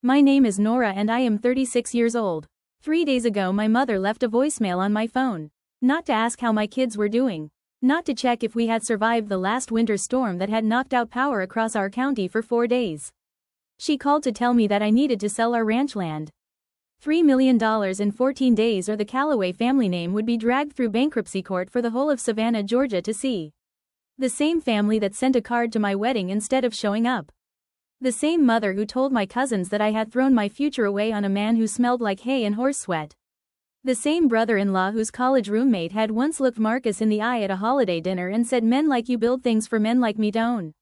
My name is Nora and I am 36 years old. 3 days ago my mother left a voicemail on my phone. Not to ask how my kids were doing. Not to check if we had survived the last winter storm that had knocked out power across our county for 4 days. She called to tell me that I needed to sell our ranch land. $3 million in 14 days, or the Callaway family name would be dragged through bankruptcy court for the whole of Savannah, Georgia to see. The same family that sent a card to my wedding instead of showing up. The same mother who told my cousins that I had thrown my future away on a man who smelled like hay and horse sweat. The same brother-in-law whose college roommate had once looked Marcus in the eye at a holiday dinner and said, "Men like you build things for men like me to own."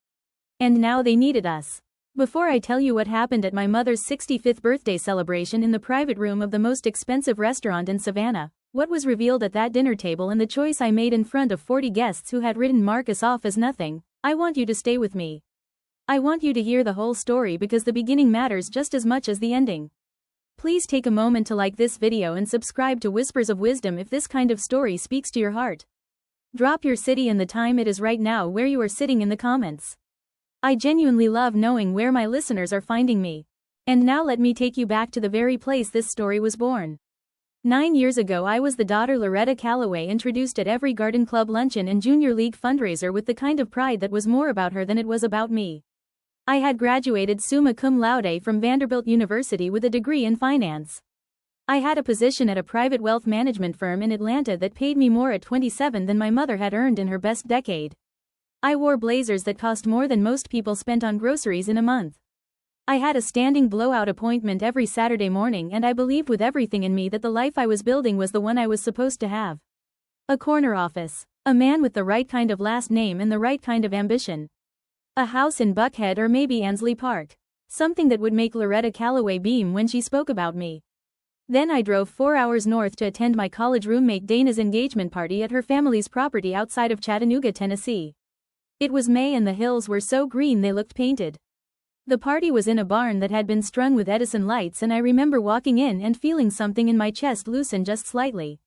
And now they needed us. Before I tell you what happened at my mother's 65th birthday celebration in the private room of the most expensive restaurant in Savannah, what was revealed at that dinner table, and the choice I made in front of 40 guests who had written Marcus off as nothing, I want you to stay with me. I want you to hear the whole story because the beginning matters just as much as the ending. Please take a moment to like this video and subscribe to Whispers of Wisdom if this kind of story speaks to your heart. Drop your city and the time it is right now where you are sitting in the comments. I genuinely love knowing where my listeners are finding me. And now let me take you back to the very place this story was born. 9 years ago I was the daughter Loretta Callaway, introduced at every garden club luncheon and junior league fundraiser with the kind of pride that was more about her than it was about me. I had graduated summa cum laude from Vanderbilt University with a degree in finance. I had a position at a private wealth management firm in Atlanta that paid me more at 27 than my mother had earned in her best decade. I wore blazers that cost more than most people spent on groceries in a month. I had a standing blowout appointment every Saturday morning, and I believed with everything in me that the life I was building was the one I was supposed to have. A corner office. A man with the right kind of last name and the right kind of ambition. A house in Buckhead or maybe Ansley Park. Something that would make Loretta Callaway beam when she spoke about me. Then I drove 4 hours north to attend my college roommate Dana's engagement party at her family's property outside of Chattanooga, Tennessee. It was May and the hills were so green they looked painted. The party was in a barn that had been strung with Edison lights, and I remember walking in and feeling something in my chest loosen just slightly.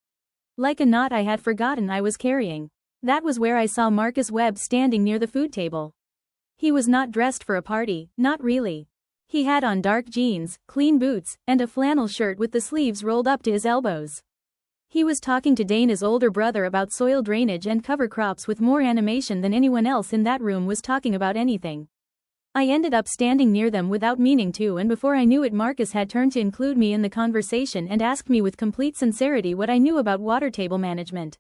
Like a knot I had forgotten I was carrying. That was where I saw Marcus Webb standing near the food table. He was not dressed for a party, not really. He had on dark jeans, clean boots, and a flannel shirt with the sleeves rolled up to his elbows. He was talking to Dana's older brother about soil drainage and cover crops with more animation than anyone else in that room was talking about anything. I ended up standing near them without meaning to, and before I knew it Marcus had turned to include me in the conversation and asked me with complete sincerity what I knew about water table management.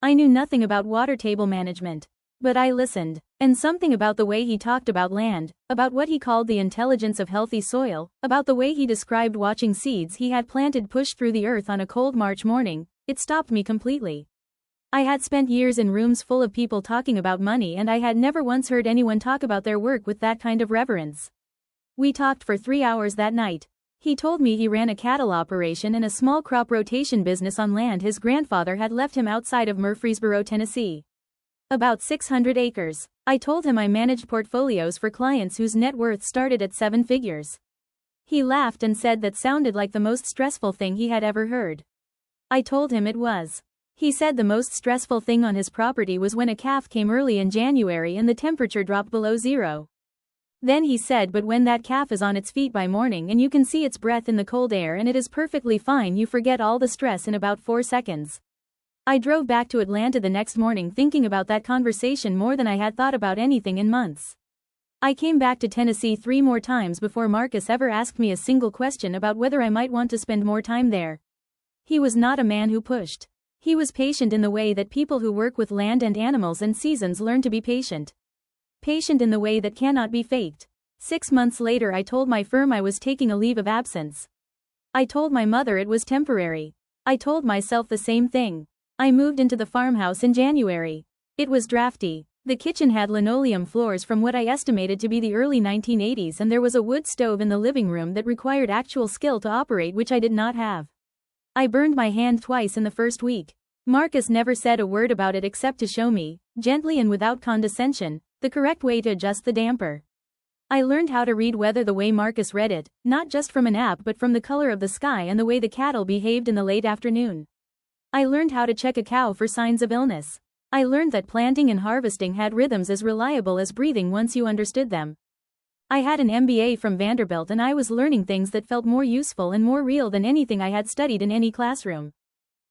I knew nothing about water table management. But I listened. And something about the way he talked about land, about what he called the intelligence of healthy soil, about the way he described watching seeds he had planted push through the earth on a cold March morning, it stopped me completely. I had spent years in rooms full of people talking about money, and I had never once heard anyone talk about their work with that kind of reverence. We talked for 3 hours that night. He told me he ran a cattle operation and a small crop rotation business on land his grandfather had left him outside of Murfreesboro, Tennessee. About 600 acres. I told him I managed portfolios for clients whose net worth started at 7 figures. He laughed and said that sounded like the most stressful thing he had ever heard. I told him it was. He said the most stressful thing on his property was when a calf came early in January and the temperature dropped below zero. Then he said, but when that calf is on its feet by morning and you can see its breath in the cold air and it is perfectly fine, you forget all the stress in about 4 seconds. I drove back to Atlanta the next morning thinking about that conversation more than I had thought about anything in months. I came back to Tennessee 3 more times before Marcus ever asked me a single question about whether I might want to spend more time there. He was not a man who pushed. He was patient in the way that people who work with land and animals and seasons learn to be patient. Patient in the way that cannot be faked. 6 months later I told my firm I was taking a leave of absence. I told my mother it was temporary. I told myself the same thing. I moved into the farmhouse in January. It was drafty. The kitchen had linoleum floors from what I estimated to be the early 1980s, and there was a wood stove in the living room that required actual skill to operate, which I did not have. I burned my hand twice in the first week. Marcus never said a word about it except to show me, gently and without condescension, the correct way to adjust the damper. I learned how to read weather the way Marcus read it, not just from an app but from the color of the sky and the way the cattle behaved in the late afternoon. I learned how to check a cow for signs of illness. I learned that planting and harvesting had rhythms as reliable as breathing once you understood them. I had an MBA from Vanderbilt and I was learning things that felt more useful and more real than anything I had studied in any classroom.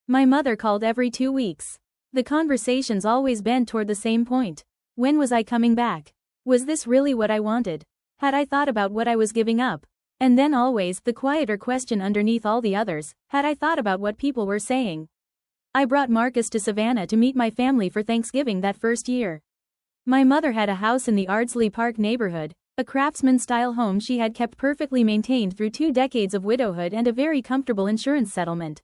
My mother called every 2 weeks. The conversations always bent toward the same point. When was I coming back? Was this really what I wanted? Had I thought about what I was giving up? And then always, the quieter question underneath all the others, had I thought about what people were saying? I brought Marcus to Savannah to meet my family for Thanksgiving that first year. My mother had a house in the Ardsley Park neighborhood, a craftsman-style home she had kept perfectly maintained through 2 decades of widowhood and a very comfortable insurance settlement.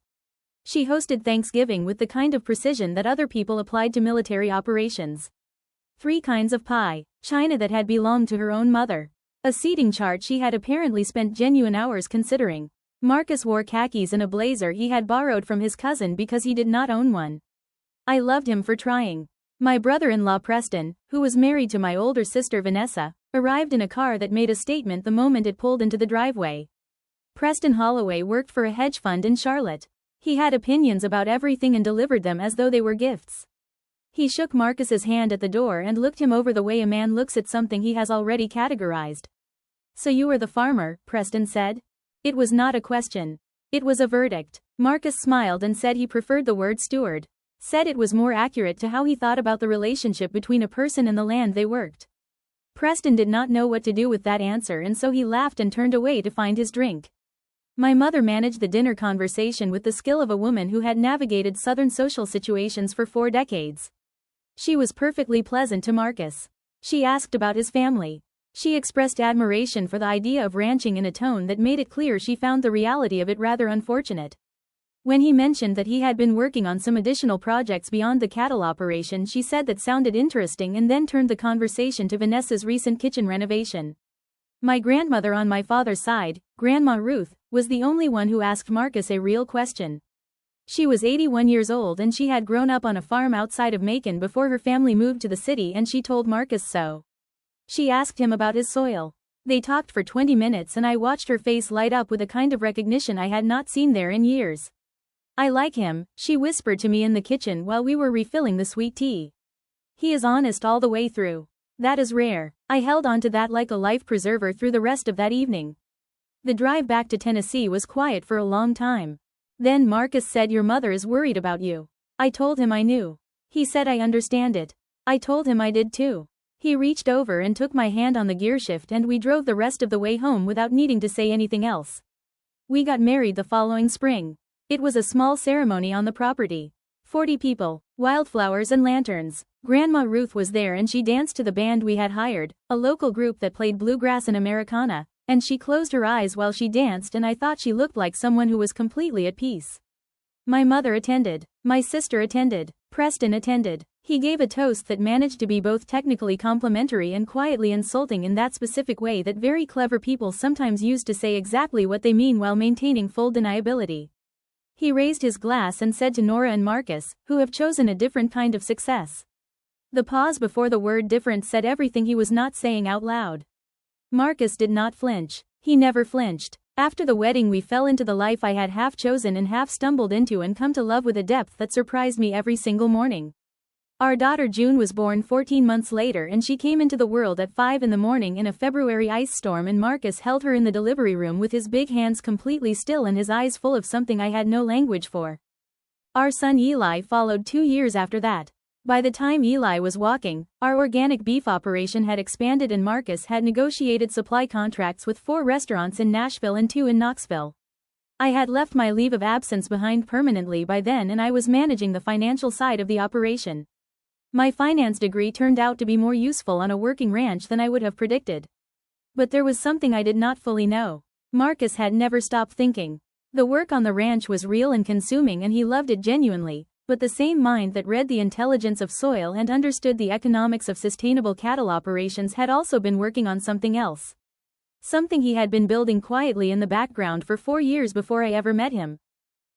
She hosted Thanksgiving with the kind of precision that other people applied to military operations. 3 kinds of pie, china that had belonged to her own mother. A seating chart she had apparently spent genuine hours considering. Marcus wore khakis and a blazer he had borrowed from his cousin because he did not own one. I loved him for trying. My brother-in-law Preston, who was married to my older sister Vanessa, arrived in a car that made a statement the moment it pulled into the driveway. Preston Holloway worked for a hedge fund in Charlotte. He had opinions about everything and delivered them as though they were gifts. He shook Marcus's hand at the door and looked him over the way a man looks at something he has already categorized. "So you are the farmer," Preston said. It was not a question. It was a verdict. Marcus smiled and said he preferred the word steward. Said it was more accurate to how he thought about the relationship between a person and the land they worked. Preston did not know what to do with that answer and so he laughed and turned away to find his drink. My mother managed the dinner conversation with the skill of a woman who had navigated Southern social situations for 4 decades. She was perfectly pleasant to Marcus. She asked about his family. She expressed admiration for the idea of ranching in a tone that made it clear she found the reality of it rather unfortunate. When he mentioned that he had been working on some additional projects beyond the cattle operation, she said that sounded interesting and then turned the conversation to Vanessa's recent kitchen renovation. My grandmother on my father's side, Grandma Ruth, was the only one who asked Marcus a real question. She was 81 years old and she had grown up on a farm outside of Macon before her family moved to the city and she told Marcus so. She asked him about his soil. They talked for 20 minutes and I watched her face light up with a kind of recognition I had not seen there in years. "I like him," she whispered to me in the kitchen while we were refilling the sweet tea. "He is honest all the way through. That is rare." I held on to that like a life preserver through the rest of that evening. The drive back to Tennessee was quiet for a long time. Then Marcus said, "Your mother is worried about you." I told him I knew. He said, "I understand it." I told him I did too. He reached over and took my hand on the gearshift and we drove the rest of the way home without needing to say anything else. We got married the following spring. It was a small ceremony on the property. 40 people, wildflowers and lanterns. Grandma Ruth was there and she danced to the band we had hired, a local group that played bluegrass and Americana, and she closed her eyes while she danced and I thought she looked like someone who was completely at peace. My mother attended. My sister attended. Preston attended. He gave a toast that managed to be both technically complimentary and quietly insulting in that specific way that very clever people sometimes use to say exactly what they mean while maintaining full deniability. He raised his glass and said to Nora and Marcus, who have chosen a different kind of success. The pause before the word different said everything he was not saying out loud. Marcus did not flinch. He never flinched. After the wedding we fell into the life I had half chosen and half stumbled into and come to love with a depth that surprised me every single morning. Our daughter June was born 14 months later and she came into the world at 5 in the morning in a February ice storm and Marcus held her in the delivery room with his big hands completely still and his eyes full of something I had no language for. Our son Eli followed 2 years after that. By the time Eli was walking, our organic beef operation had expanded and Marcus had negotiated supply contracts with 4 restaurants in Nashville and 2 in Knoxville. I had left my leave of absence behind permanently by then and I was managing the financial side of the operation. My finance degree turned out to be more useful on a working ranch than I would have predicted. But there was something I did not fully know. Marcus had never stopped thinking. The work on the ranch was real and consuming and he loved it genuinely, but the same mind that read the intelligence of soil and understood the economics of sustainable cattle operations had also been working on something else. Something he had been building quietly in the background for 4 years before I ever met him.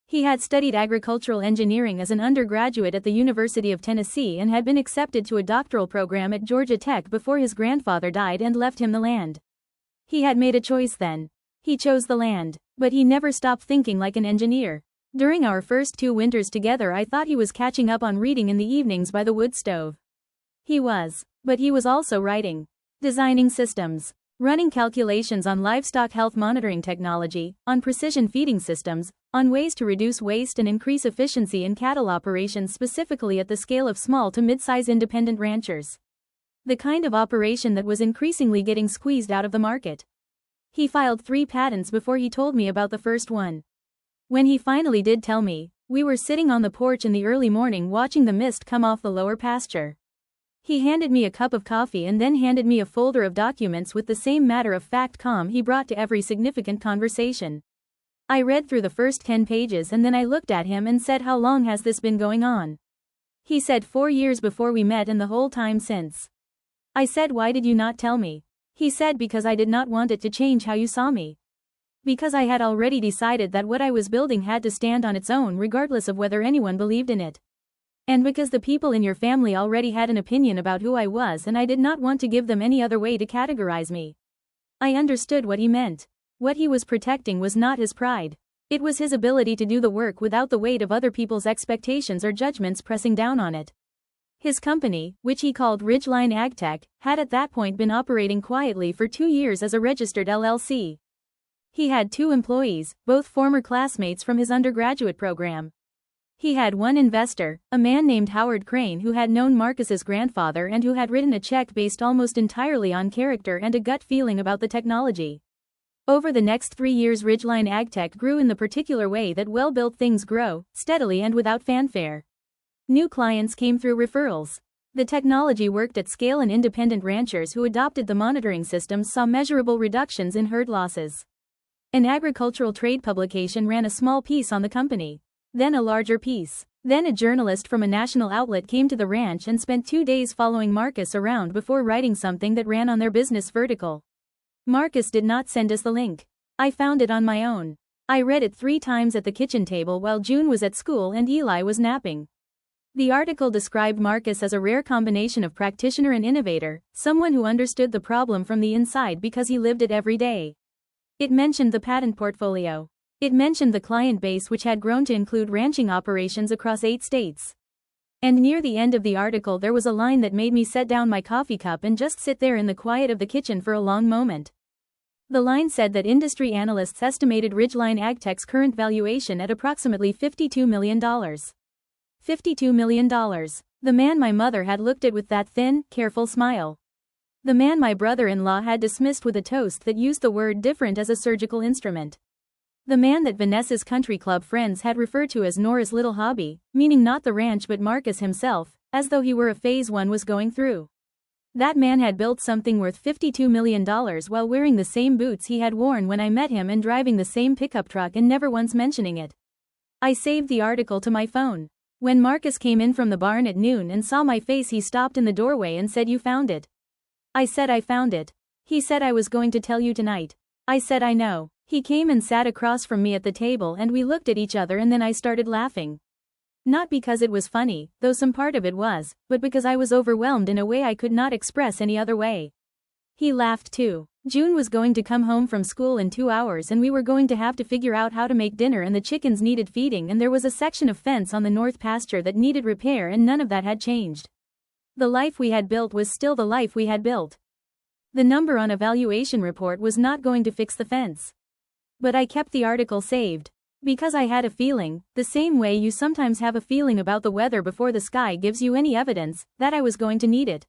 He had studied agricultural engineering as an undergraduate at the University of Tennessee and had been accepted to a doctoral program at Georgia Tech before his grandfather died and left him the land. He had made a choice then. He chose the land, but he never stopped thinking like an engineer. During our first 2 winters together I thought he was catching up on reading in the evenings by the wood stove. He was, but he was also writing. Designing systems. running calculations on livestock health monitoring technology, on precision feeding systems, on ways to reduce waste and increase efficiency in cattle operations, specifically at the scale of small to mid-size independent ranchers. The kind of operation that was increasingly getting squeezed out of the market. He filed 3 patents before he told me about the first one. When he finally did tell me, we were sitting on the porch in the early morning watching the mist come off the lower pasture. He handed me a cup of coffee and then handed me a folder of documents with the same matter-of-fact calm he brought to every significant conversation. I read through the first 10 pages and then I looked at him and said, "How long has this been going on?" He said, 4 years before we met and the whole time since. I said, "Why did you not tell me?" He said, "Because I did not want it to change how you saw me. Because I had already decided that what I was building had to stand on its own regardless of whether anyone believed in it. And because the people in your family already had an opinion about who I was and I did not want to give them any other way to categorize me." I understood what he meant. What he was protecting was not his pride. It was his ability to do the work without the weight of other people's expectations or judgments pressing down on it. His company, which he called Ridgeline AgTech, had at that point been operating quietly for 2 years as a registered LLC. He had 2 employees, both former classmates from his undergraduate program. He had one investor, a man named Howard Crane, who had known Marcus's grandfather and who had written a check based almost entirely on character and a gut feeling about the technology. Over the next 3 years, Ridgeline AgTech grew in the particular way that well-built things grow, steadily and without fanfare. New clients came through referrals. The technology worked at scale and independent ranchers who adopted the monitoring systems saw measurable reductions in herd losses. An agricultural trade publication ran a small piece on the company. Then a larger piece. Then a journalist from a national outlet came to the ranch and spent 2 days following Marcus around before writing something that ran on their business vertical. Marcus did not send us the link. I found it on my own. I read it 3 times at the kitchen table while June was at school and Eli was napping. The article described Marcus as a rare combination of practitioner and innovator, someone who understood the problem from the inside because he lived it every day. It mentioned the patent portfolio. It mentioned the client base, which had grown to include ranching operations across 8 states. And near the end of the article there was a line that made me set down my coffee cup and just sit there in the quiet of the kitchen for a long moment. The line said that industry analysts estimated Ridgeline AgTech's current valuation at approximately $52 million. $52 million. The man my mother had looked at with that thin, careful smile. The man my brother-in-law had dismissed with a toast that used the word different as a surgical instrument. The man that Vanessa's country club friends had referred to as Nora's little hobby, meaning not the ranch but Marcus himself, as though he were a phase one was going through. That man had built something worth $52 million while wearing the same boots he had worn when I met him and driving the same pickup truck and never once mentioning it. I saved the article to my phone. When Marcus came in from the barn at noon and saw my face, he stopped in the doorway and said, "You found it?" I said, "I found it." He said, "I was going to tell you tonight." I said, "I know." He came and sat across from me at the table and we looked at each other and then I started laughing. Not because it was funny, though some part of it was, but because I was overwhelmed in a way I could not express any other way. He laughed too. June was going to come home from school in 2 hours and we were going to have to figure out how to make dinner and the chickens needed feeding and there was a section of fence on the north pasture that needed repair and none of that had changed. The life we had built was still the life we had built. The number on a valuation report was not going to fix the fence. But I kept the article saved. Because I had a feeling, the same way you sometimes have a feeling about the weather before the sky gives you any evidence, that I was going to need it.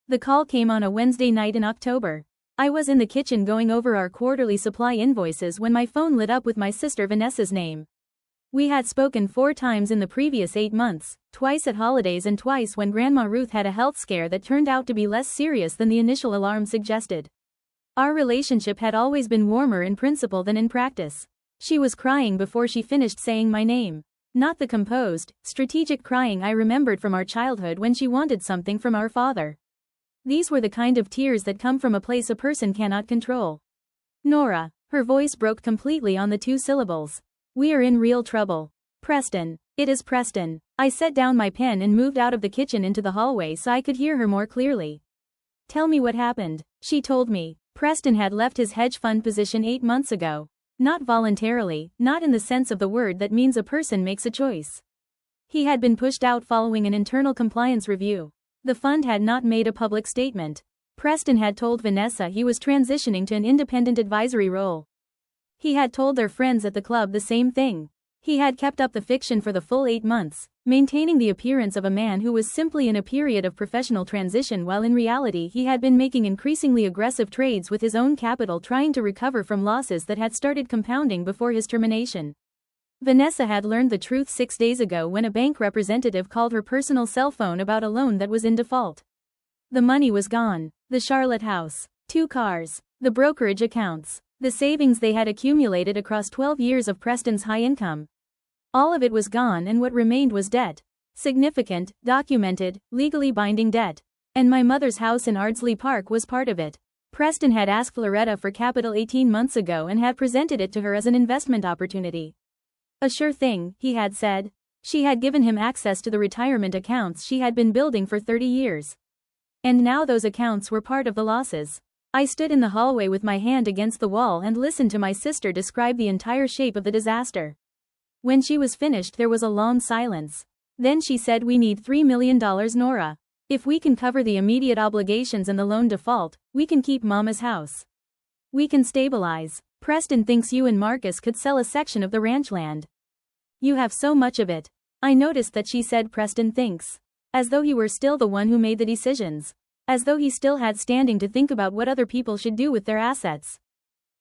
The call came on a Wednesday night in October. I was in the kitchen going over our quarterly supply invoices when my phone lit up with my sister Vanessa's name. We had spoken 4 times in the previous 8 months, twice at holidays and twice when Grandma Ruth had a health scare that turned out to be less serious than the initial alarm suggested. Our relationship had always been warmer in principle than in practice. She was crying before she finished saying my name. Not the composed, strategic crying I remembered from our childhood when she wanted something from our father. These were the kind of tears that come from a place a person cannot control. "Nora." Her voice broke completely on the 2 syllables. "We are in real trouble. Preston. It is Preston." I set down my pen and moved out of the kitchen into the hallway so I could hear her more clearly. "Tell me what happened." She told me. Preston had left his hedge fund position 8 months ago. Not voluntarily, not in the sense of the word that means a person makes a choice. He had been pushed out following an internal compliance review. The fund had not made a public statement. Preston had told Vanessa he was transitioning to an independent advisory role. He had told their friends at the club the same thing. He had kept up the fiction for the full 8 months, maintaining the appearance of a man who was simply in a period of professional transition, while in reality he had been making increasingly aggressive trades with his own capital, trying to recover from losses that had started compounding before his termination. Vanessa had learned the truth 6 days ago when a bank representative called her personal cell phone about a loan that was in default. The money was gone. The Charlotte house, 2 cars, the brokerage accounts, the savings they had accumulated across 12 years of Preston's high income. All of it was gone, and what remained was debt. Significant, documented, legally binding debt. And my mother's house in Ardsley Park was part of it. Preston had asked Loretta for capital 18 months ago and had presented it to her as an investment opportunity. A sure thing, he had said. She had given him access to the retirement accounts she had been building for 30 years. And now those accounts were part of the losses. I stood in the hallway with my hand against the wall and listened to my sister describe the entire shape of the disaster. When she was finished, there was a long silence. Then she said, "We need $3 million, Nora. If we can cover the immediate obligations and the loan default, we can keep Mama's house. We can stabilize. Preston thinks you and Marcus could sell a section of the ranch land. You have so much of it." I noticed that she said Preston thinks. As though he were still the one who made the decisions. As though he still had standing to think about what other people should do with their assets.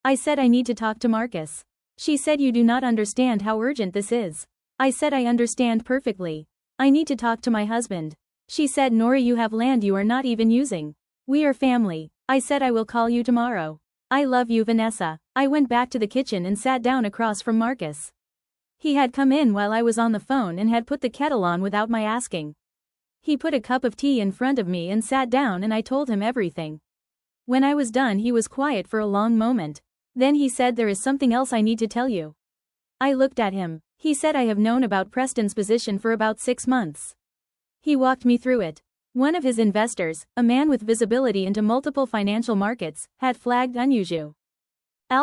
I said, "I need to talk to Marcus." She said, "You do not understand how urgent this is." I said, "I understand perfectly. I need to talk to my husband." She said, "Nora, you have land you are not even using. We are family." I said, "I will call you tomorrow. I love you, Vanessa." I went back to the kitchen and sat down across from Marcus. He had come in while I was on the phone and had put the kettle on without my asking. He put a cup of tea in front of me and sat down, and I told him everything. When I was done, he was quiet for a long moment. Then he said, "There is something else I need to tell you." I looked at him. He said, "I have known about Preston's position for about 6 months. He walked me through it. One of his investors, a man with visibility into multiple financial markets, had flagged unusual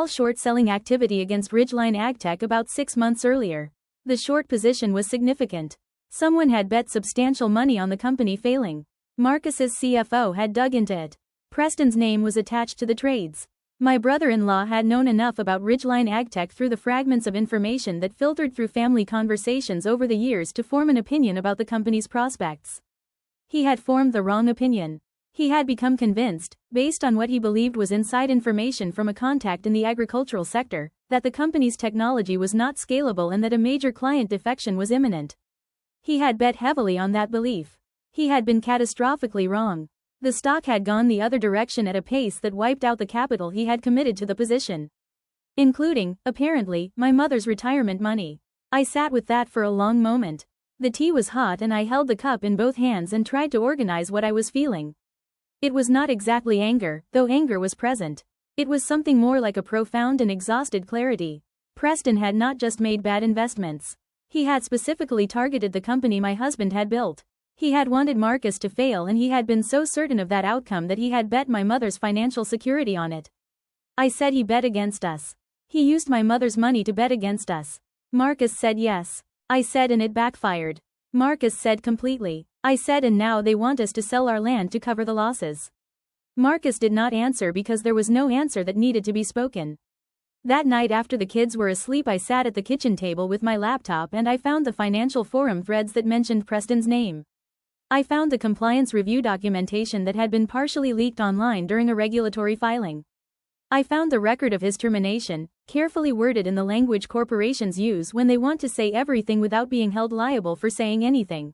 short-selling activity against Ridgeline AgTech about 6 months earlier. The short position was significant. Someone had bet substantial money on the company failing. Marcus's CFO had dug into it. Preston's name was attached to the trades. My brother-in-law had known enough about Ridgeline AgTech through the fragments of information that filtered through family conversations over the years to form an opinion about the company's prospects. He had formed the wrong opinion. He had become convinced, based on what he believed was inside information from a contact in the agricultural sector, that the company's technology was not scalable and that a major client defection was imminent. He had bet heavily on that belief. He had been catastrophically wrong. The stock had gone the other direction at a pace that wiped out the capital he had committed to the position. Including, apparently, my mother's retirement money. I sat with that for a long moment. The tea was hot and I held the cup in both hands and tried to organize what I was feeling. It was not exactly anger, though anger was present. It was something more like a profound and exhausted clarity. Preston had not just made bad investments. He had specifically targeted the company my husband had built. He had wanted Marcus to fail, and he had been so certain of that outcome that he had bet my mother's financial security on it. I said, "He bet against us. He used my mother's money to bet against us." Marcus said yes. I said, "And it backfired." Marcus said, "Completely." I said, "And now they want us to sell our land to cover the losses." Marcus did not answer because there was no answer that needed to be spoken. That night after the kids were asleep, I sat at the kitchen table with my laptop and I found the financial forum threads that mentioned Preston's name. I found the compliance review documentation that had been partially leaked online during a regulatory filing. I found the record of his termination, carefully worded in the language corporations use when they want to say everything without being held liable for saying anything.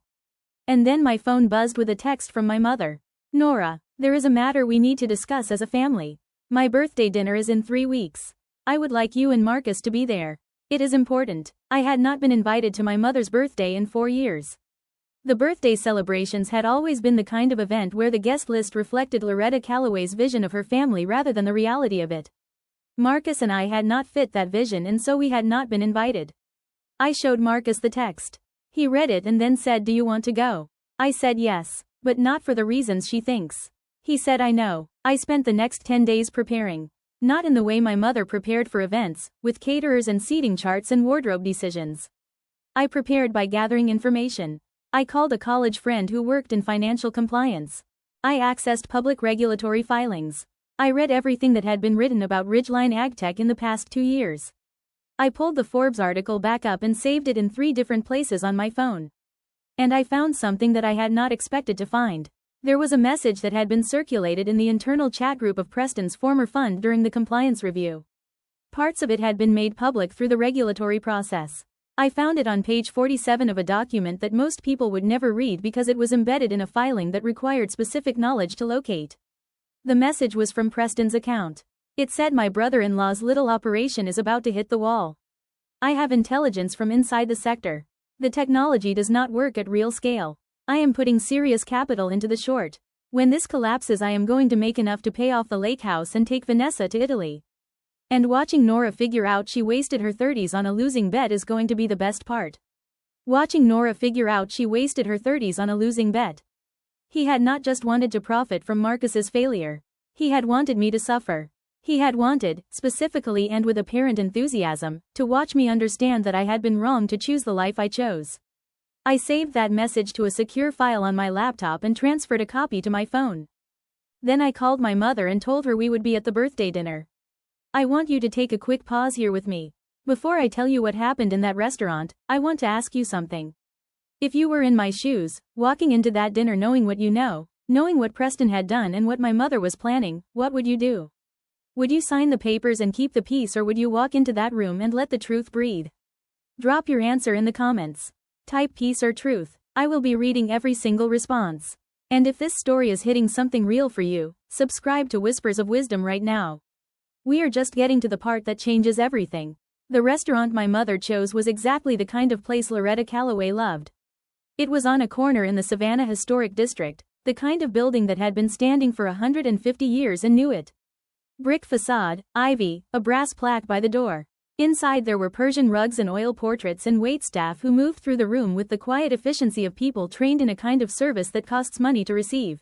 And then my phone buzzed with a text from my mother. "Nora, there is a matter we need to discuss as a family. My birthday dinner is in 3 weeks. I would like you and Marcus to be there. It is important." I had not been invited to my mother's birthday in 4 years. The birthday celebrations had always been the kind of event where the guest list reflected Loretta Calloway's vision of her family rather than the reality of it. Marcus and I had not fit that vision, and so we had not been invited. I showed Marcus the text. He read it and then said, "Do you want to go?" I said yes, but not for the reasons she thinks. He said, "I know." I spent the next 10 days preparing. Not in the way my mother prepared for events, with caterers and seating charts and wardrobe decisions. I prepared by gathering information. I called a college friend who worked in financial compliance. I accessed public regulatory filings. I read everything that had been written about Ridgeline AgTech in the past 2 years. I pulled the Forbes article back up and saved it in 3 different places on my phone. And I found something that I had not expected to find. There was a message that had been circulated in the internal chat group of Preston's former fund during the compliance review. Parts of it had been made public through the regulatory process. I found it on page 47 of a document that most people would never read because it was embedded in a filing that required specific knowledge to locate. The message was from Preston's account. It said, "My brother-in-law's little operation is about to hit the wall. I have intelligence from inside the sector. The technology does not work at real scale. I am putting serious capital into the short. When this collapses, I am going to make enough to pay off the lake house and take Vanessa to Italy." And watching Nora figure out she wasted her 30s on a losing bet is going to be the best part. Watching Nora figure out she wasted her 30s on a losing bet. He had not just wanted to profit from Marcus's failure. He had wanted me to suffer. He had wanted, specifically and with apparent enthusiasm, to watch me understand that I had been wrong to choose the life I chose. I saved that message to a secure file on my laptop and transferred a copy to my phone. Then I called my mother and told her we would be at the birthday dinner. I want you to take a quick pause here with me. Before I tell you what happened in that restaurant, I want to ask you something. If you were in my shoes, walking into that dinner knowing what you know, knowing what Preston had done and what my mother was planning, what would you do? Would you sign the papers and keep the peace, or would you walk into that room and let the truth breathe? Drop your answer in the comments. Type peace or truth. I will be reading every single response. And if this story is hitting something real for you, subscribe to Whispers of Wisdom right now. We are just getting to the part that changes everything. The restaurant my mother chose was exactly the kind of place Loretta Calloway loved. It was on a corner in the Savannah Historic District, the kind of building that had been standing for 150 years and knew it. Brick facade, ivy, a brass plaque by the door. Inside there were Persian rugs and oil portraits and waitstaff who moved through the room with the quiet efficiency of people trained in a kind of service that costs money to receive.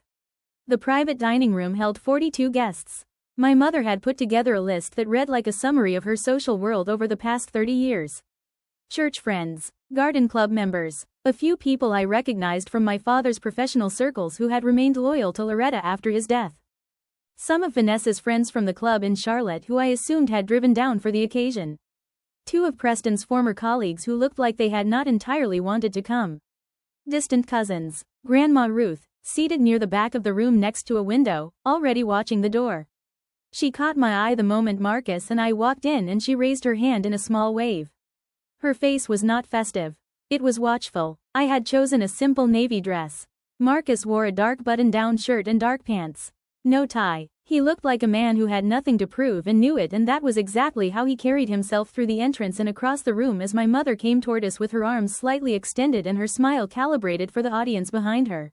The private dining room held 42 guests. My mother had put together a list that read like a summary of her social world over the past 30 years. Church friends, garden club members, a few people I recognized from my father's professional circles who had remained loyal to Loretta after his death. Some of Vanessa's friends from the club in Charlotte who I assumed had driven down for the occasion. 2 of Preston's former colleagues who looked like they had not entirely wanted to come. Distant cousins, Grandma Ruth, seated near the back of the room next to a window, already watching the door. She caught my eye the moment Marcus and I walked in, and she raised her hand in a small wave. Her face was not festive. It was watchful. I had chosen a simple navy dress. Marcus wore a dark button-down shirt and dark pants. No tie. He looked like a man who had nothing to prove and knew it, and that was exactly how he carried himself through the entrance and across the room as my mother came toward us with her arms slightly extended and her smile calibrated for the audience behind her.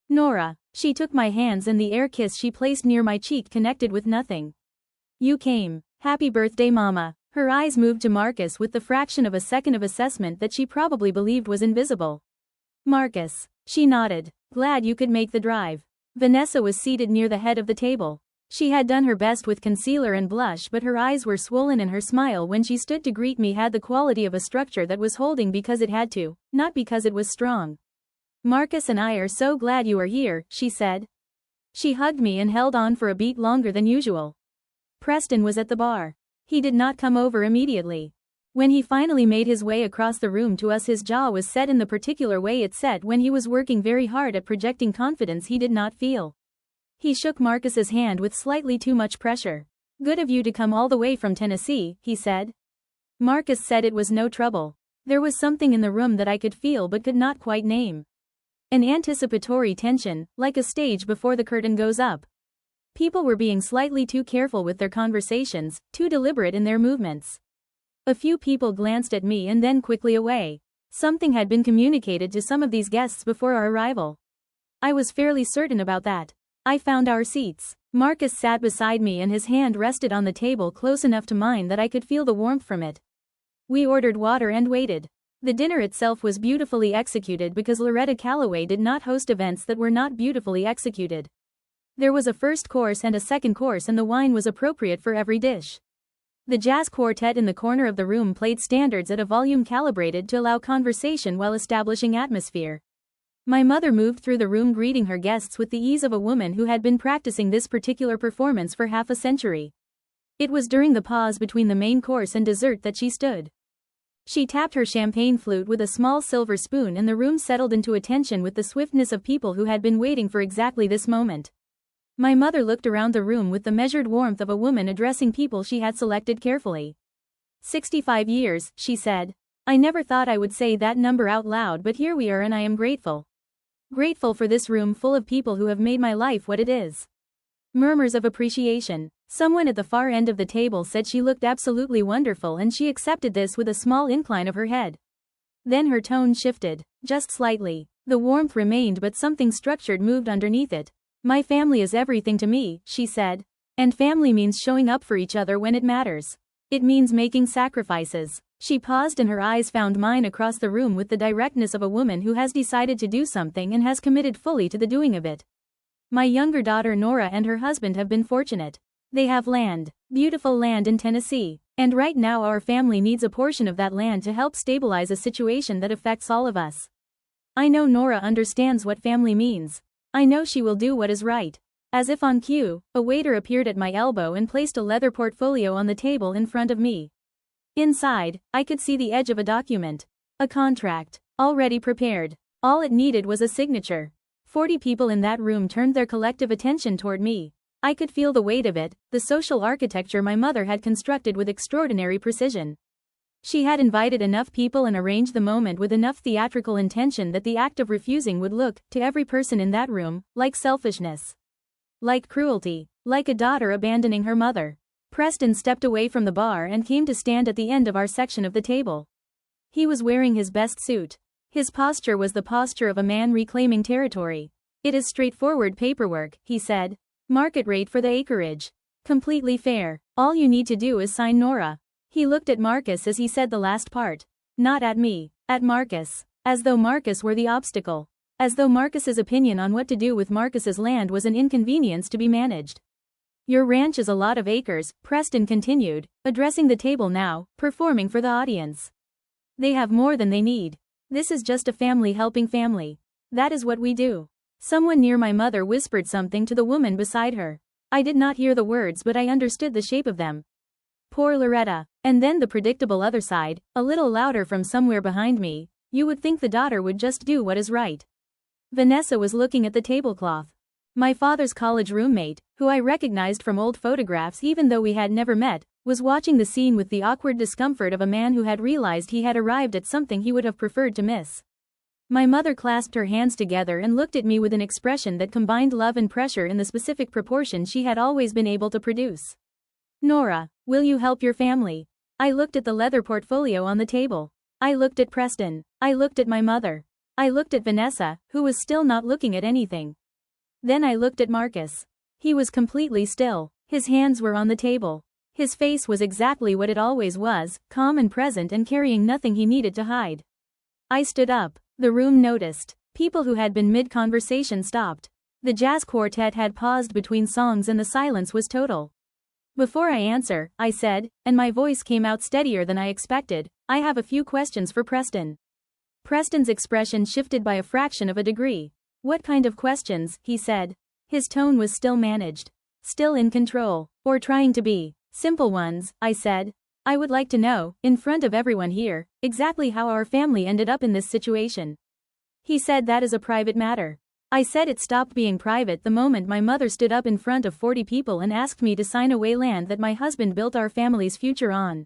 Nora. She took my hands, and the air kiss she placed near my cheek connected with nothing. You came. Happy birthday, Mama. Her eyes moved to Marcus with the fraction of a second of assessment that she probably believed was invisible. Marcus. She nodded. Glad you could make the drive. Vanessa was seated near the head of the table. She had done her best with concealer and blush, but her eyes were swollen and her smile when she stood to greet me had the quality of a structure that was holding because it had to, not because it was strong. Marcus and I are so glad you are here, she said. She hugged me and held on for a beat longer than usual. Preston was at the bar. He did not come over immediately. When he finally made his way across the room to us, his jaw was set in the particular way it set when he was working very hard at projecting confidence he did not feel. He shook Marcus's hand with slightly too much pressure. Good of you to come all the way from Tennessee, he said. Marcus said it was no trouble. There was something in the room that I could feel but could not quite name. An anticipatory tension, like a stage before the curtain goes up. People were being slightly too careful with their conversations, too deliberate in their movements. A few people glanced at me and then quickly away. Something had been communicated to some of these guests before our arrival. I was fairly certain about that. I found our seats. Marcus sat beside me and his hand rested on the table close enough to mine that I could feel the warmth from it. We ordered water and waited. The dinner itself was beautifully executed because Loretta Calloway did not host events that were not beautifully executed. There was a first course and a second course, and the wine was appropriate for every dish. The jazz quartet in the corner of the room played standards at a volume calibrated to allow conversation while establishing atmosphere. My mother moved through the room greeting her guests with the ease of a woman who had been practicing this particular performance for half a century. It was during the pause between the main course and dessert that she stood. She tapped her champagne flute with a small silver spoon and the room settled into attention with the swiftness of people who had been waiting for exactly this moment. My mother looked around the room with the measured warmth of a woman addressing people she had selected carefully. 65 years, she said. I never thought I would say that number out loud, but here we are and I am grateful. Grateful for this room full of people who have made my life what it is. Murmurs of appreciation. Someone at the far end of the table said she looked absolutely wonderful and she accepted this with a small incline of her head. Then her tone shifted, just slightly. The warmth remained but something structured moved underneath it. My family is everything to me, she said. And family means showing up for each other when it matters. It means making sacrifices. She paused and her eyes found mine across the room with the directness of a woman who has decided to do something and has committed fully to the doing of it. My younger daughter Nora and her husband have been fortunate. They have land, beautiful land in Tennessee, and right now our family needs a portion of that land to help stabilize a situation that affects all of us. I know Nora understands what family means. I know she will do what is right. As if on cue, a waiter appeared at my elbow and placed a leather portfolio on the table in front of me. Inside, I could see the edge of a document. A contract, already prepared. All it needed was a signature. 40 people in that room turned their collective attention toward me. I could feel the weight of it, the social architecture my mother had constructed with extraordinary precision. She had invited enough people and arranged the moment with enough theatrical intention that the act of refusing would look, to every person in that room, like selfishness. Like cruelty. Like a daughter abandoning her mother. Preston stepped away from the bar and came to stand at the end of our section of the table. He was wearing his best suit. His posture was the posture of a man reclaiming territory. It is straightforward paperwork, he said. Market rate for the acreage. Completely fair. All you need to do is sign Nora. He looked at Marcus as he said the last part. Not at me, at Marcus. As though Marcus were the obstacle. As though Marcus's opinion on what to do with Marcus's land was an inconvenience to be managed. Your ranch is a lot of acres, Preston continued, addressing the table now, performing for the audience. They have more than they need. This is just a family helping family. That is what we do. Someone near my mother whispered something to the woman beside her. I did not hear the words but I understood the shape of them. Poor Loretta. And then the predictable other side, a little louder from somewhere behind me. You would think the daughter would just do what is right. Vanessa was looking at the tablecloth. My father's college roommate, who I recognized from old photographs even though we had never met, was watching the scene with the awkward discomfort of a man who had realized he had arrived at something he would have preferred to miss. My mother clasped her hands together and looked at me with an expression that combined love and pressure in the specific proportion she had always been able to produce. Nora, will you help your family? I looked at the leather portfolio on the table. I looked at Preston. I looked at my mother. I looked at Vanessa, who was still not looking at anything. Then I looked at Marcus. He was completely still. His hands were on the table. His face was exactly what it always was, calm and present and carrying nothing he needed to hide. I stood up. The room noticed. People who had been mid-conversation stopped. The jazz quartet had paused between songs and the silence was total. Before I answer, I said, and my voice came out steadier than I expected, I have a few questions for Preston. Preston's expression shifted by a fraction of a degree. What kind of questions, he said. His tone was still managed. Still in control. Or trying to be. Simple ones, I said. I would like to know, in front of everyone here, exactly how our family ended up in this situation. He said that is a private matter. I said it stopped being private the moment my mother stood up in front of 40 people and asked me to sign away land that my husband built our family's future on.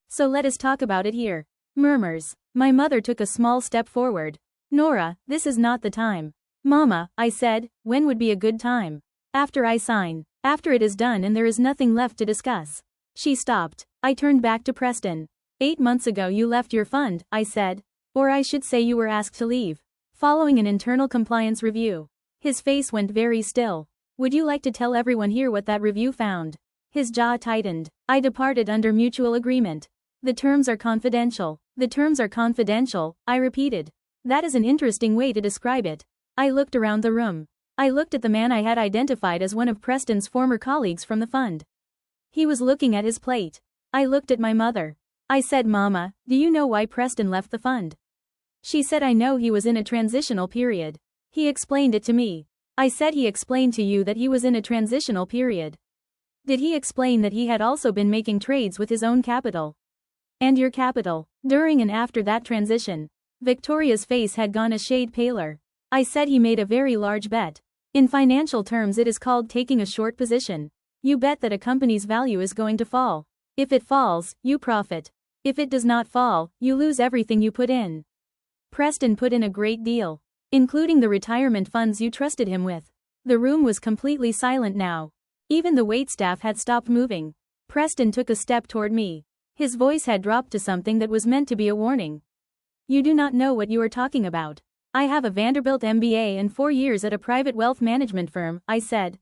So let us talk about it here. Murmurs. My mother took a small step forward. Nora, this is not the time. Mama, I said, when would be a good time? After I sign. After it is done and there is nothing left to discuss. She stopped. I turned back to Preston. 8 months ago you left your fund, I said. Or I should say you were asked to leave. Following an internal compliance review. His face went very still. Would you like to tell everyone here what that review found? His jaw tightened. I departed under mutual agreement. The terms are confidential. The terms are confidential, I repeated. That is an interesting way to describe it. I looked around the room. I looked at the man I had identified as one of Preston's former colleagues from the fund. He was looking at his plate. I looked at my mother. I said, Mama, do you know why Preston left the fund? She said I know he was in a transitional period. He explained it to me. I said he explained to you that he was in a transitional period. Did he explain that he had also been making trades with his own capital? And your capital? During and after that transition. Victoria's face had gone a shade paler. I said he made a very large bet. In financial terms it is called taking a short position. You bet that a company's value is going to fall. If it falls, you profit. If it does not fall, you lose everything you put in. Preston put in a great deal. Including the retirement funds you trusted him with. The room was completely silent now. Even the waitstaff had stopped moving. Preston took a step toward me. His voice had dropped to something that was meant to be a warning. You do not know what you are talking about. I have a Vanderbilt MBA and 4 years at a private wealth management firm, I said.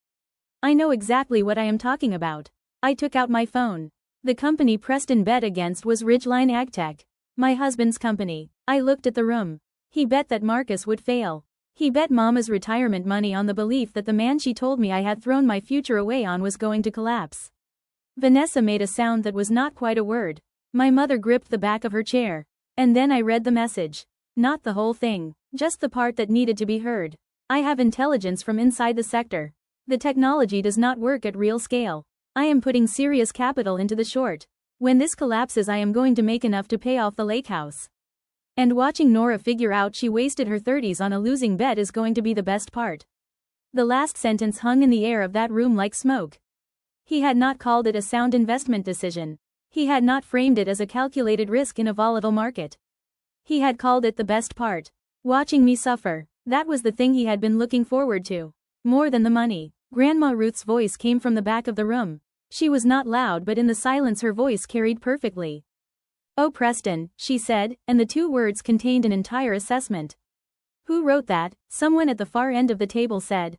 I know exactly what I am talking about. I took out my phone. The company Preston bet against was Ridgeline AgTech. My husband's company. I looked at the room. He bet that Marcus would fail. He bet Mama's retirement money on the belief that the man she told me I had thrown my future away on was going to collapse. Vanessa made a sound that was not quite a word. My mother gripped the back of her chair. And then I read the message. Not the whole thing, just the part that needed to be heard. I have intelligence from inside the sector. The technology does not work at real scale. I am putting serious capital into the short. When this collapses I am going to make enough to pay off the lake house. And watching Nora figure out she wasted her 30s on a losing bet is going to be the best part. The last sentence hung in the air of that room like smoke. He had not called it a sound investment decision. He had not framed it as a calculated risk in a volatile market. He had called it the best part. Watching me suffer. That was the thing he had been looking forward to. More than the money. Grandma Ruth's voice came from the back of the room. She was not loud but in the silence her voice carried perfectly. Oh Preston, she said, and the 2 words contained an entire assessment. Who wrote that? Someone at the far end of the table said.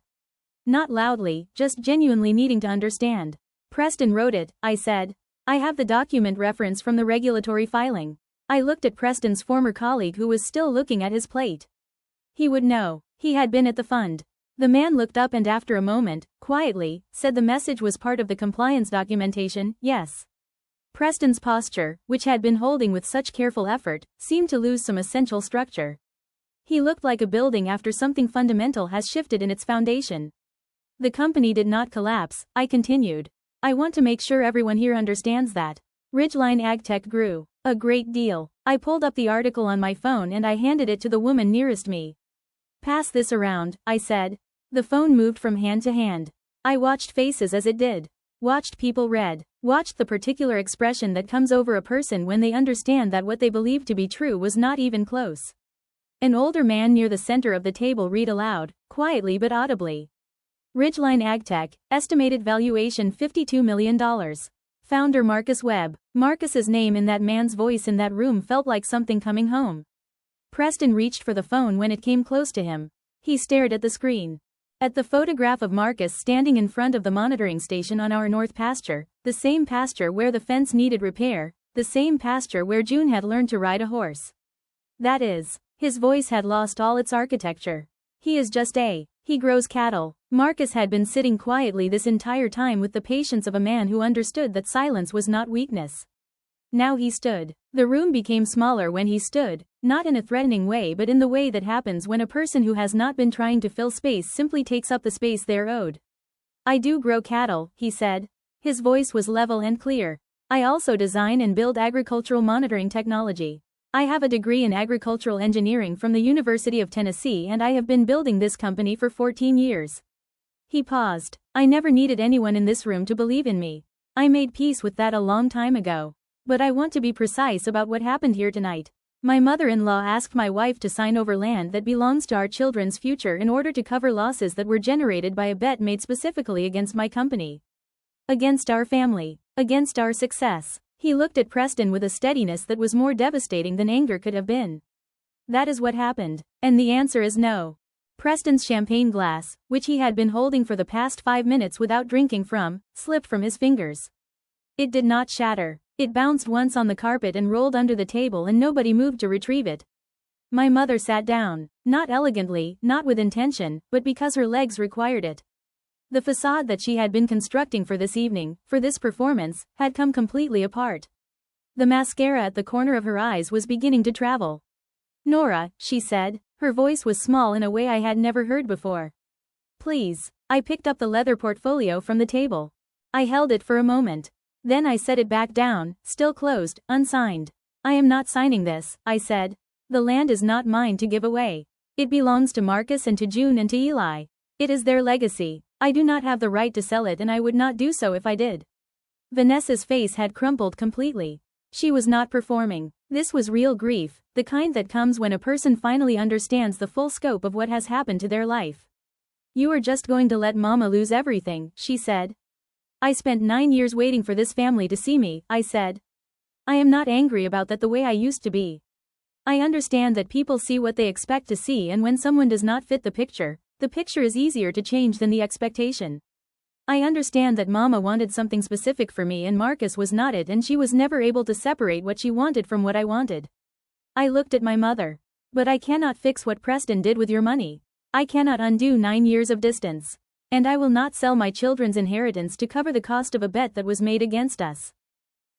Not loudly, just genuinely needing to understand. Preston wrote it, I said. I have the document reference from the regulatory filing. I looked at Preston's former colleague who was still looking at his plate. He would know. He had been at the fund. The man looked up and after a moment, quietly, said the message was part of the compliance documentation, yes. Preston's posture, which had been holding with such careful effort, seemed to lose some essential structure. He looked like a building after something fundamental has shifted in its foundation. The company did not collapse, I continued. I want to make sure everyone here understands that. Ridgeline AgTech grew a great deal. I pulled up the article on my phone and I handed it to the woman nearest me. Pass this around, I said. The phone moved from hand to hand. I watched faces as it did. Watched people read. Watched the particular expression that comes over a person when they understand that what they believed to be true was not even close. An older man near the center of the table read aloud, quietly but audibly. Ridgeline AgTech, estimated valuation $52 million. Founder Marcus Webb. Marcus's name in that man's voice in that room felt like something coming home. Preston reached for the phone when it came close to him. He stared at the screen. At the photograph of Marcus standing in front of the monitoring station on our north pasture, the same pasture where the fence needed repair, the same pasture where June had learned to ride a horse. That is, his voice had lost all its architecture. He is just he grows cattle. Marcus had been sitting quietly this entire time with the patience of a man who understood that silence was not weakness. Now he stood. The room became smaller when he stood, not in a threatening way but in the way that happens when a person who has not been trying to fill space simply takes up the space they're owed. I do grow cattle, he said. His voice was level and clear. I also design and build agricultural monitoring technology. I have a degree in agricultural engineering from the University of Tennessee and I have been building this company for 14 years. He paused. I never needed anyone in this room to believe in me. I made peace with that a long time ago. But I want to be precise about what happened here tonight. My mother-in-law asked my wife to sign over land that belongs to our children's future in order to cover losses that were generated by a bet made specifically against my company. Against our family. Against our success. He looked at Preston with a steadiness that was more devastating than anger could have been. That is what happened. And the answer is no. Preston's champagne glass, which he had been holding for the past 5 minutes without drinking from, slipped from his fingers. It did not shatter. It bounced once on the carpet and rolled under the table and nobody moved to retrieve it. My mother sat down, not elegantly, not with intention, but because her legs required it. The facade that she had been constructing for this evening, for this performance, had come completely apart. The mascara at the corner of her eyes was beginning to travel. Nora, she said. Her voice was small in a way I had never heard before. Please. I picked up the leather portfolio from the table. I held it for a moment. Then I set it back down, still closed, unsigned. I am not signing this, I said. The land is not mine to give away. It belongs to Marcus and to June and to Eli. It is their legacy. I do not have the right to sell it and I would not do so if I did. Vanessa's face had crumpled completely. She was not performing. This was real grief, the kind that comes when a person finally understands the full scope of what has happened to their life. You are just going to let Mama lose everything, she said. I spent 9 years waiting for this family to see me, I said. I am not angry about that the way I used to be. I understand that people see what they expect to see, and when someone does not fit the picture is easier to change than the expectation. I understand that Mama wanted something specific for me and Marcus was not it, and she was never able to separate what she wanted from what I wanted. I looked at my mother. But I cannot fix what Preston did with your money. I cannot undo 9 years of distance. And I will not sell my children's inheritance to cover the cost of a bet that was made against us.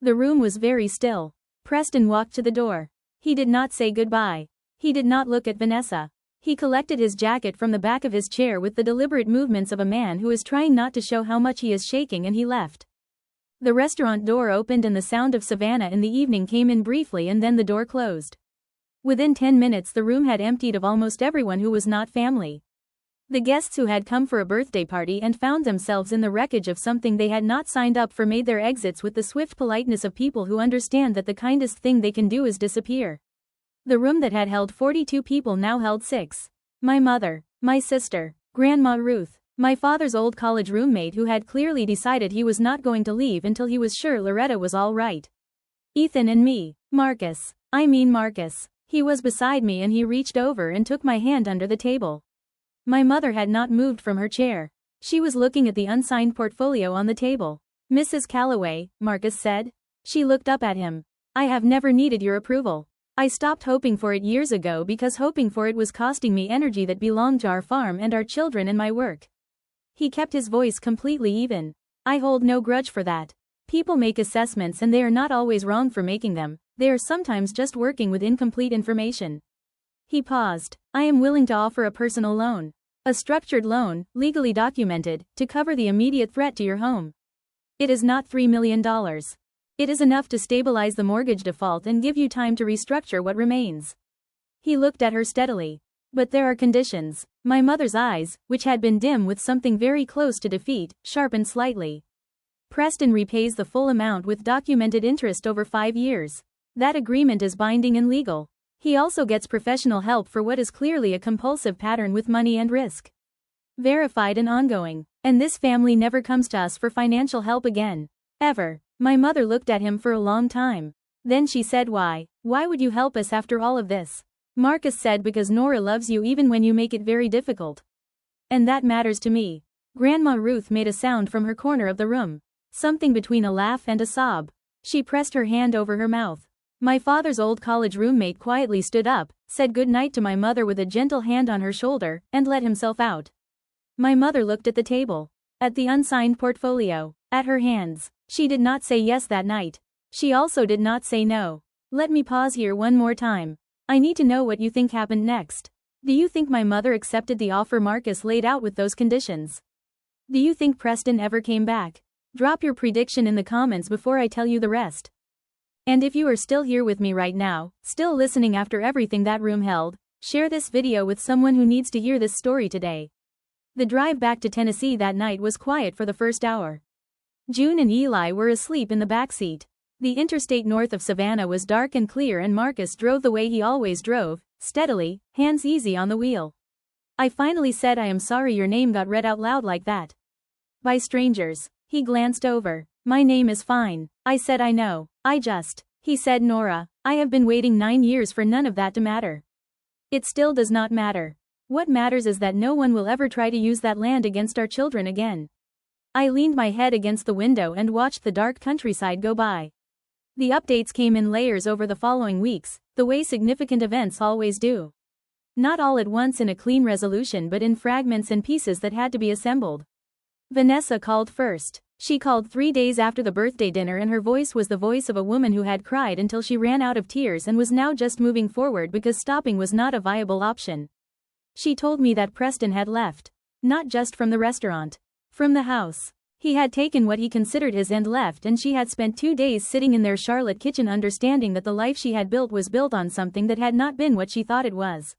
The room was very still. Preston walked to the door. He did not say goodbye. He did not look at Vanessa. He collected his jacket from the back of his chair with the deliberate movements of a man who is trying not to show how much he is shaking, and he left. The restaurant door opened and the sound of Savannah in the evening came in briefly, and then the door closed. Within 10 minutes the room had emptied of almost everyone who was not family. The guests who had come for a birthday party and found themselves in the wreckage of something they had not signed up for made their exits with the swift politeness of people who understand that the kindest thing they can do is disappear. The room that had held 42 people now held 6. My mother, my sister, Grandma Ruth, my father's old college roommate who had clearly decided he was not going to leave until he was sure Loretta was all right. Ethan and me. Marcus. Marcus. He was beside me and he reached over and took my hand under the table. My mother had not moved from her chair. She was looking at the unsigned portfolio on the table. Mrs. Calloway, Marcus said. She looked up at him. I have never needed your approval. I stopped hoping for it years ago because hoping for it was costing me energy that belonged to our farm and our children and my work. He kept his voice completely even. I hold no grudge for that. People make assessments and they are not always wrong for making them. They are sometimes just working with incomplete information. He paused. I am willing to offer a personal loan. A structured loan, legally documented, to cover the immediate threat to your home. It is not $3 million. It is enough to stabilize the mortgage default and give you time to restructure what remains. He looked at her steadily. But there are conditions. My mother's eyes, which had been dim with something very close to defeat, sharpened slightly. Preston repays the full amount with documented interest over 5 years. That agreement is binding and legal. He also gets professional help for what is clearly a compulsive pattern with money and risk. Verified and ongoing. And this family never comes to us for financial help again. Ever. My mother looked at him for a long time. Then she said, Why would you help us after all of this? Marcus said, because Nora loves you even when you make it very difficult. And that matters to me. Grandma Ruth made a sound from her corner of the room. Something between a laugh and a sob. She pressed her hand over her mouth. My father's old college roommate quietly stood up, said good night to my mother with a gentle hand on her shoulder, and let himself out. My mother looked at the table. At the unsigned portfolio. At her hands. She did not say yes that night. She also did not say no. Let me pause here one more time. I need to know what you think happened next. Do you think my mother accepted the offer Marcus laid out with those conditions? Do you think Preston ever came back? Drop your prediction in the comments before I tell you the rest. And if you are still here with me right now, still listening after everything that room held, share this video with someone who needs to hear this story today. The drive back to Tennessee that night was quiet for the first hour. June and Eli were asleep in the backseat. The interstate north of Savannah was dark and clear, and Marcus drove the way he always drove, steadily, hands easy on the wheel. I finally said, I am sorry your name got read out loud like that. By strangers. He glanced over. My name is fine. I said, I know. He said, Nora, I have been waiting 9 years for none of that to matter. It still does not matter. What matters is that no one will ever try to use that land against our children again. I leaned my head against the window and watched the dark countryside go by. The updates came in layers over the following weeks, the way significant events always do. Not all at once in a clean resolution, but in fragments and pieces that had to be assembled. Vanessa called first. She called 3 days after the birthday dinner and her voice was the voice of a woman who had cried until she ran out of tears and was now just moving forward because stopping was not a viable option. She told me that Preston had left. Not just from the restaurant. From the house. He had taken what he considered his and left, and she had spent 2 days sitting in their Charlotte kitchen understanding that the life she had built was built on something that had not been what she thought it was.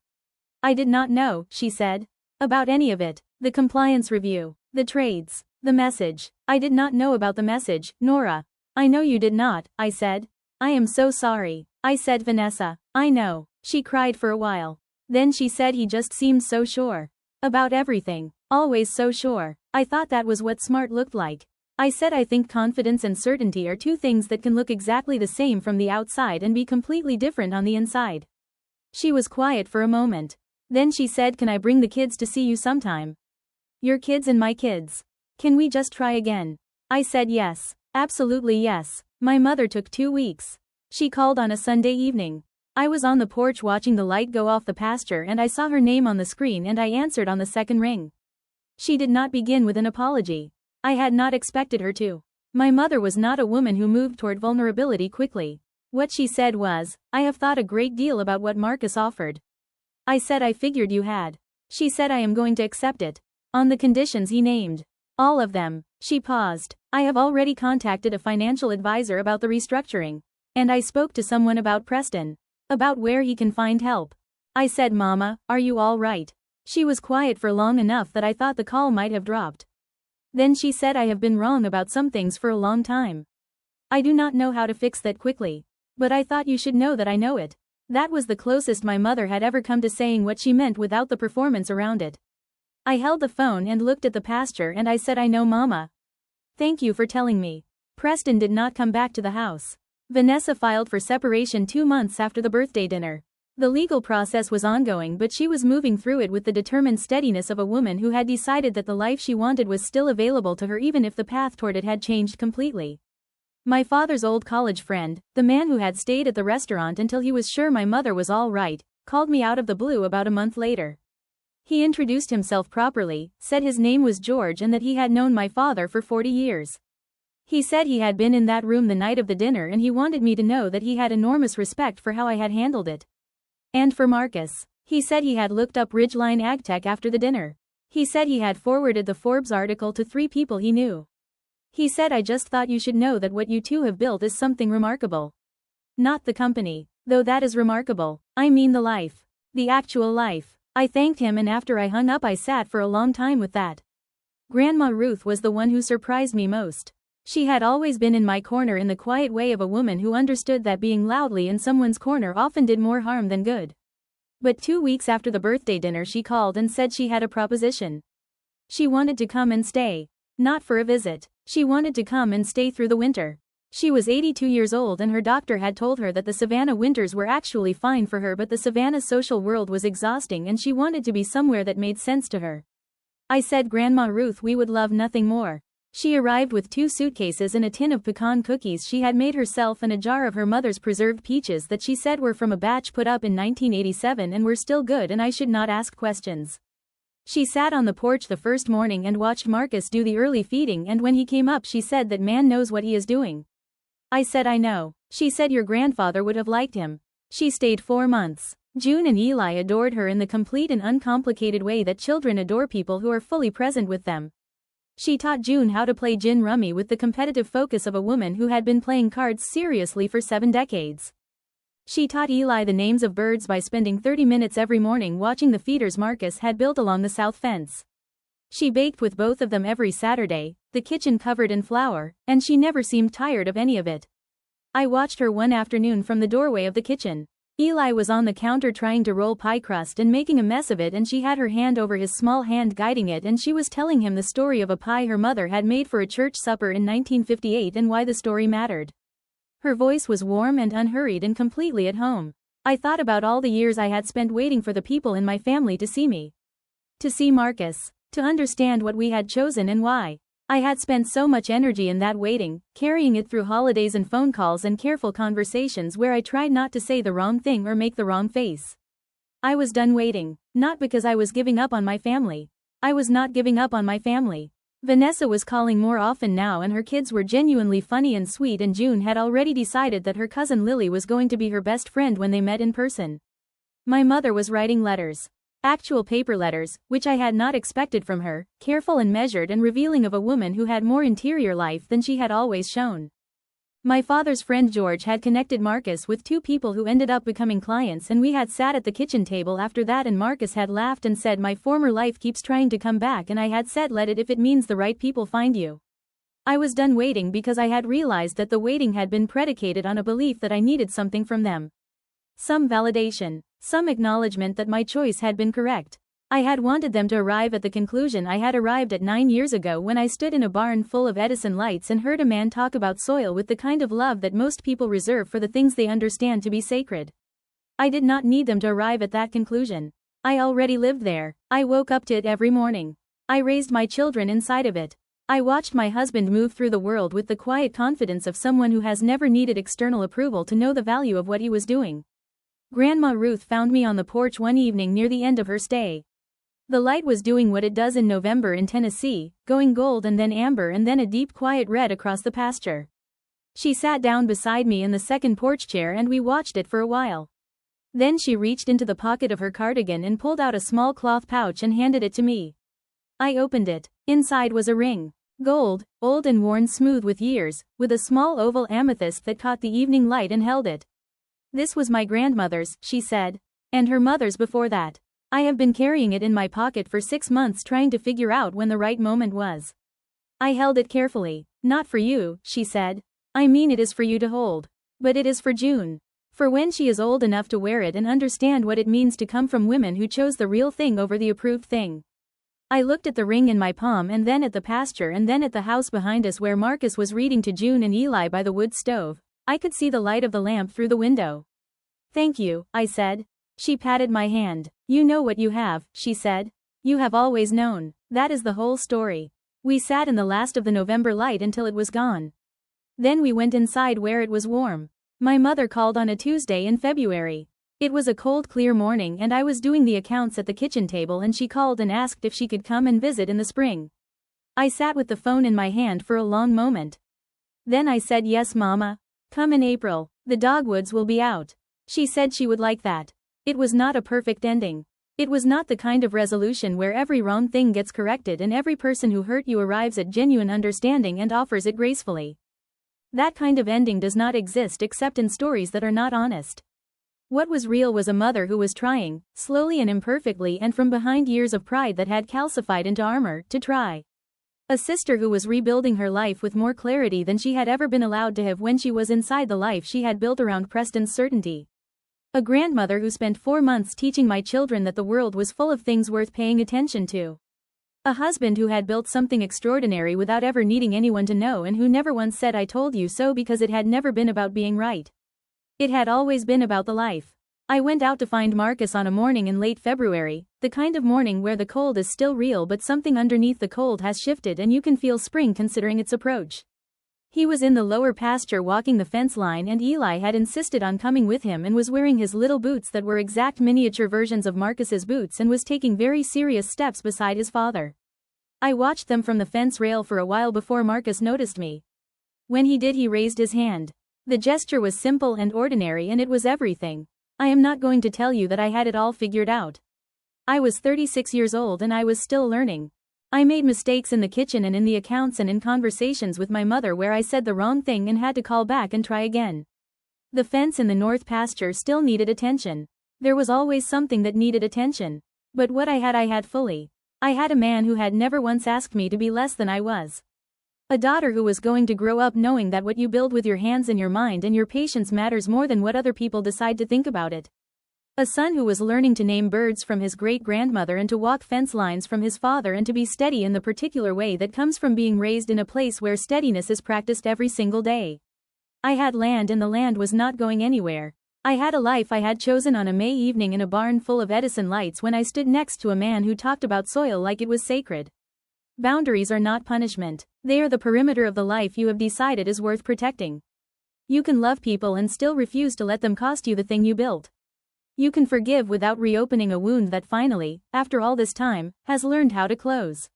I did not know, she said. About any of it. The compliance review. The trades. The message. I did not know about the message, Nora. I know you did not, I said. I am so sorry. I said, Vanessa. I know. She cried for a while. Then she said he just seemed so sure. About everything. Always so sure. I thought that was what smart looked like. I said I think confidence and certainty are two things that can look exactly the same from the outside and be completely different on the inside. She was quiet for a moment. Then she said, can I bring the kids to see you sometime? Your kids and my kids. Can we just try again? I said yes. Absolutely yes. My mother took 2 weeks. She called on a Sunday evening. I was on the porch watching the light go off the pasture and I saw her name on the screen and I answered on the second ring. She did not begin with an apology. I had not expected her to. My mother was not a woman who moved toward vulnerability quickly. What she said was, I have thought a great deal about what Marcus offered. I said I figured you had. She said I am going to accept it. On the conditions he named. All of them. She paused. I have already contacted a financial advisor about the restructuring. And I spoke to someone about Preston. About where he can find help. I said, Mama, are you all right? She was quiet for long enough that I thought the call might have dropped. Then she said I have been wrong about some things for a long time. I do not know how to fix that quickly. But I thought you should know that I know it. That was the closest my mother had ever come to saying what she meant without the performance around it. I held the phone and looked at the pasture and I said, I know, Mama. Thank you for telling me. Preston did not come back to the house. Vanessa filed for separation 2 months after the birthday dinner. The legal process was ongoing, but she was moving through it with the determined steadiness of a woman who had decided that the life she wanted was still available to her even if the path toward it had changed completely. My father's old college friend, the man who had stayed at the restaurant until he was sure my mother was all right, called me out of the blue about a month later. He introduced himself properly, said his name was George and that he had known my father for 40 years. He said he had been in that room the night of the dinner and he wanted me to know that he had enormous respect for how I had handled it. And for Marcus. He said he had looked up Ridgeline AgTech after the dinner. He said he had forwarded the Forbes article to 3 people he knew. He said I just thought you should know that what you two have built is something remarkable. Not the company, though that is remarkable. I mean the life. The actual life. I thanked him and after I hung up I sat for a long time with that. Grandma Ruth was the one who surprised me most. She had always been in my corner in the quiet way of a woman who understood that being loudly in someone's corner often did more harm than good. But 2 weeks after the birthday dinner she called and said she had a proposition. She wanted to come and stay. Not for a visit. She wanted to come and stay through the winter. She was 82 years old and her doctor had told her that the Savannah winters were actually fine for her, but the Savannah social world was exhausting and she wanted to be somewhere that made sense to her. I said, Grandma Ruth, we would love nothing more. She arrived with 2 suitcases and a tin of pecan cookies she had made herself and a jar of her mother's preserved peaches that she said were from a batch put up in 1987 and were still good and I should not ask questions. She sat on the porch the first morning and watched Marcus do the early feeding, and when he came up she said that man knows what he is doing. I said I know. She said your grandfather would have liked him. She stayed 4 months. June and Eli adored her in the complete and uncomplicated way that children adore people who are fully present with them. She taught June how to play gin rummy with the competitive focus of a woman who had been playing cards seriously for 7 decades. She taught Eli the names of birds by spending 30 minutes every morning watching the feeders Marcus had built along the south fence. She baked with both of them every Saturday, the kitchen covered in flour, and she never seemed tired of any of it. I watched her one afternoon from the doorway of the kitchen. Eli was on the counter trying to roll pie crust and making a mess of it, and she had her hand over his small hand guiding it, and she was telling him the story of a pie her mother had made for a church supper in 1958 and why the story mattered. Her voice was warm and unhurried and completely at home. I thought about all the years I had spent waiting for the people in my family to see me. To see Marcus. To understand what we had chosen and why. I had spent so much energy in that waiting, carrying it through holidays and phone calls and careful conversations where I tried not to say the wrong thing or make the wrong face. I was done waiting, not because I was giving up on my family. I was not giving up on my family. Vanessa was calling more often now and her kids were genuinely funny and sweet, and June had already decided that her cousin Lily was going to be her best friend when they met in person. My mother was writing letters. Actual paper letters, which I had not expected from her, careful and measured and revealing of a woman who had more interior life than she had always shown. My father's friend George had connected Marcus with two people who ended up becoming clients, and we had sat at the kitchen table after that, and Marcus had laughed and said, "My former life keeps trying to come back," and I had said, "Let it if it means the right people find you." I was done waiting because I had realized that the waiting had been predicated on a belief that I needed something from them. Some validation, some acknowledgement that my choice had been correct. I had wanted them to arrive at the conclusion I had arrived at 9 years ago when I stood in a barn full of Edison lights and heard a man talk about soil with the kind of love that most people reserve for the things they understand to be sacred. I did not need them to arrive at that conclusion. I already lived there. I woke up to it every morning. I raised my children inside of it. I watched my husband move through the world with the quiet confidence of someone who has never needed external approval to know the value of what he was doing. Grandma Ruth found me on the porch one evening near the end of her stay. The light was doing what it does in November in Tennessee, going gold and then amber and then a deep quiet red across the pasture. She sat down beside me in the second porch chair and we watched it for a while. Then she reached into the pocket of her cardigan and pulled out a small cloth pouch and handed it to me. I opened it. Inside was a ring. Gold, old and worn smooth with years, with a small oval amethyst that caught the evening light and held it. "This was my grandmother's," she said. "And her mother's before that. I have been carrying it in my pocket for 6 months trying to figure out when the right moment was." I held it carefully. "Not for you," she said. "I mean it is for you to hold. But it is for June. For when she is old enough to wear it and understand what it means to come from women who chose the real thing over the approved thing." I looked at the ring in my palm and then at the pasture and then at the house behind us where Marcus was reading to June and Eli by the wood stove. I could see the light of the lamp through the window. "Thank you," I said. She patted my hand. "You know what you have," she said. "You have always known. That is the whole story." We sat in the last of the November light until it was gone. Then we went inside where it was warm. My mother called on a Tuesday in February. It was a cold, clear morning and I was doing the accounts at the kitchen table and she called and asked if she could come and visit in the spring. I sat with the phone in my hand for a long moment. Then I said, "Yes, Mama. Come in April. The dogwoods will be out." She said she would like that. It was not a perfect ending. It was not the kind of resolution where every wrong thing gets corrected and every person who hurt you arrives at genuine understanding and offers it gracefully. That kind of ending does not exist except in stories that are not honest. What was real was a mother who was trying, slowly and imperfectly and from behind years of pride that had calcified into armor, to try. A sister who was rebuilding her life with more clarity than she had ever been allowed to have when she was inside the life she had built around Preston's certainty. A grandmother who spent 4 months teaching my children that the world was full of things worth paying attention to. A husband who had built something extraordinary without ever needing anyone to know and who never once said "I told you so" because it had never been about being right. It had always been about the life. I went out to find Marcus on a morning in late February, the kind of morning where the cold is still real but something underneath the cold has shifted and you can feel spring considering its approach. He was in the lower pasture walking the fence line and Eli had insisted on coming with him and was wearing his little boots that were exact miniature versions of Marcus's boots and was taking very serious steps beside his father. I watched them from the fence rail for a while before Marcus noticed me. When he did, he raised his hand. The gesture was simple and ordinary and it was everything. I am not going to tell you that I had it all figured out. I was 36 years old and I was still learning. I made mistakes in the kitchen and in the accounts and in conversations with my mother where I said the wrong thing and had to call back and try again. The fence in the north pasture still needed attention. There was always something that needed attention. But what I had fully. I had a man who had never once asked me to be less than I was. A daughter who was going to grow up knowing that what you build with your hands and your mind and your patience matters more than what other people decide to think about it. A son who was learning to name birds from his great-grandmother and to walk fence lines from his father and to be steady in the particular way that comes from being raised in a place where steadiness is practiced every single day. I had land and the land was not going anywhere. I had a life I had chosen on a May evening in a barn full of Edison lights when I stood next to a man who talked about soil like it was sacred. Boundaries are not punishment. They are the perimeter of the life you have decided is worth protecting. You can love people and still refuse to let them cost you the thing you built. You can forgive without reopening a wound that finally, after all this time, has learned how to close.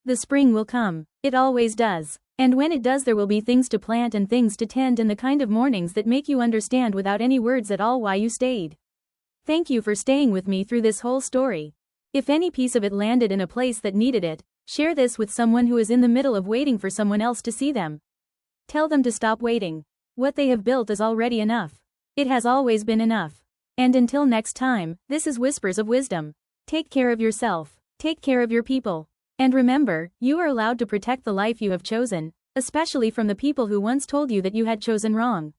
The spring will come. It always does. And when it does, there will be things to plant and things to tend, and the kind of mornings that make you understand without any words at all why you stayed. Thank you for staying with me through this whole story. If any piece of it landed in a place that needed it, share this with someone who is in the middle of waiting for someone else to see them. Tell them to stop waiting. What they have built is already enough. It has always been enough. And until next time, this is Whispers of Wisdom. Take care of yourself. Take care of your people. And remember, you are allowed to protect the life you have chosen, especially from the people who once told you that you had chosen wrong.